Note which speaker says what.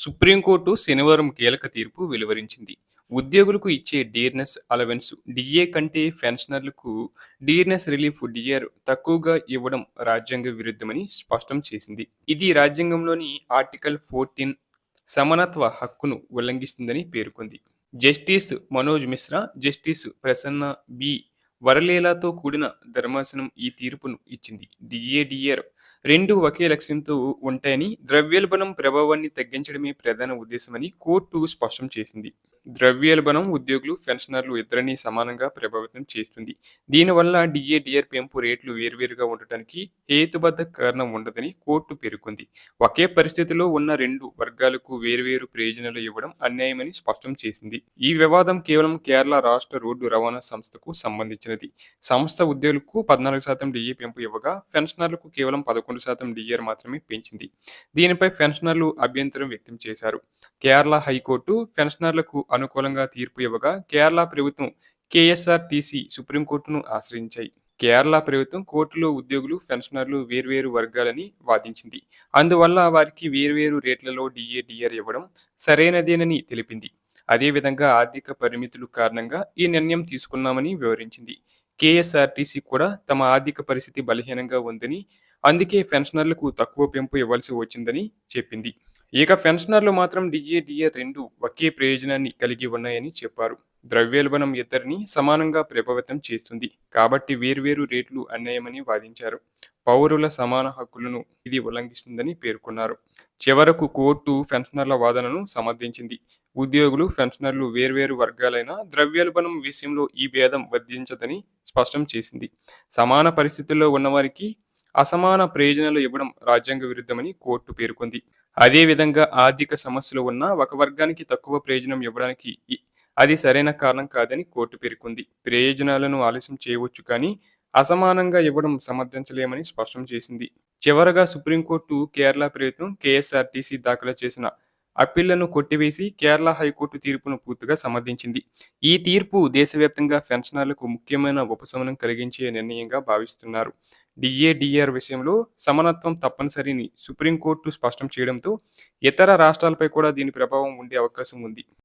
Speaker 1: Supreme court శనివారం కీలక తీర్పు వెలువరించింది. ఉద్యోగులకు ఇచ్చే డియర్‌నెస్ అలవెన్స్ డిఏ కంటే పెన్షనర్లకు డియర్‌నెస్ రిలీఫ్ డిఆర్ తక్కువగా ఇవ్వడం రాజ్యాంగ విరుద్ధమని స్పష్టం చేసింది. ఇది రాజ్యాంగంలోని ఆర్టికల్ 14 సమానత్వ హక్కును ఉల్లంఘిస్తుందని పేర్కొంది. Justice Manoj Mishra, justice Prasanna B. వరలేలాతో కూడిన ధర్మాసనం ఈ తీర్పును ఇచ్చింది. డిఏ, డిఆర్ రెండూ ఒకే లక్ష్యంతో ఉంటాయని, ద్రవ్యోల్బణం ప్రభావాన్ని తగ్గించడమే ప్రధాన ఉద్దేశమని కోర్టు స్పష్టం చేసింది. ద్రవ్యోల్బణం ఉద్యోగులు, పెన్షనర్లు ఇద్దరినీ సమానంగా ప్రభావితం చేస్తుంది. దీనివల్ల డిఏ, డిఆర్ పెంపు రేట్లు వేర్వేరుగా ఉండటానికి హేతుబద్ధ కారణం ఉండదని కోర్టు పేర్కొంది. ఒకే పరిస్థితిలో ఉన్న రెండు వర్గాలకు వేర్వేరు ప్రయోజనాలు ఇవ్వడం అన్యాయమని స్పష్టం చేసింది. ఈ వివాదం కేవలం కేరళ రాష్ట్ర రోడ్డు రవాణా సంస్థకు సంబంధించినది. సంస్థ ఉద్యోగులకు 14% డిఏ పెంపు ఇవ్వగా, పెన్షనర్లకు కేవలం 11% డిఆర్ మాత్రమే పెంచింది. దీనిపై పెన్షనర్లు అభ్యంతరం వ్యక్తం చేశారు. కేరళ హైకోర్టు పెన్షనర్లకు అనుకూలంగా తీర్పు ఇవ్వగా, కేరళ ప్రభుత్వం, కేఎస్ఆర్టీసీ సుప్రీంకోర్టును ఆశ్రయించాయి. కేరళ ప్రభుత్వం కోర్టులో ఉద్యోగులు, పెన్షనర్లు వేర్వేరు వర్గాలని వాదించింది. అందువల్ల వారికి వేర్వేరు రేట్లలో డిఏ, డిఆర్ ఇవ్వడం సరైనదేనని తెలిపింది. అదేవిధంగా ఆర్థిక పరిమితులు కారణంగా ఈ నిర్ణయం తీసుకున్నామని వివరించింది. కేఎస్ఆర్టీసీ కూడా తమ ఆర్థిక పరిస్థితి బలహీనంగా ఉందని, అందుకే పెన్షనర్లకు తక్కువ పెంపు ఇవ్వాల్సి వచ్చిందని చెప్పింది. ఇక పెన్షనర్లు మాత్రం డిఏ, డిఆర్ రెండూ ఒకే ప్రయోజనాన్ని కలిగి ఉన్నాయని చెప్పారు. ద్రవ్యోల్బణం ఇద్దరిని సమానంగా ప్రభావితం చేస్తుంది కాబట్టి వేర్వేరు రేట్లు అన్యాయమని వాదించారు. పౌరుల సమాన హక్కులను ఇది ఉల్లంఘిస్తుందని పేర్కొన్నారు. చివరకు కోర్టు పెన్షనర్ల వాదనను సమర్థించింది. ఉద్యోగులు, పెన్షనర్లు వేర్వేరు వర్గాలైన ద్రవ్యోల్బణం విషయంలో ఈ భేదం వర్తించదని స్పష్టం చేసింది. సమాన పరిస్థితుల్లో ఉన్నవారికి అసమాన ప్రయోజనాలు ఇవ్వడం రాజ్యాంగ విరుద్ధమని కోర్టు పేర్కొంది. అదేవిధంగా ఆర్థిక సమస్యలు ఉన్న ఒక వర్గానికి తక్కువ ప్రయోజనం ఇవ్వడానికి అది సరైన కారణం కాదని కోర్టు పేర్కొంది. ప్రయోజనాలను ఆలస్యం చేయవచ్చు కానీ అసమానంగా ఇవ్వడం సమర్థించలేమని స్పష్టం చేసింది. చివరగా సుప్రీంకోర్టు కేరళ ప్రభుత్వం, కేఎస్ఆర్టీసీ దాఖలు చేసిన అప్పీళ్లను కొట్టివేసి కేరళ హైకోర్టు తీర్పును పూర్తిగా సమర్థించింది. ఈ తీర్పు దేశవ్యాప్తంగా పెన్షనర్లకు ముఖ్యమైన ఉపశమనం కలిగించే నిర్ణయంగా భావిస్తున్నారు. డిఏ, డిఆర్ విషయంలో సమానత్వం తప్పనిసరిని సుప్రీంకోర్టు స్పష్టం చేయడంతో ఇతర రాష్ట్రాలపై కూడా దీని ప్రభావం ఉండే అవకాశం ఉంది.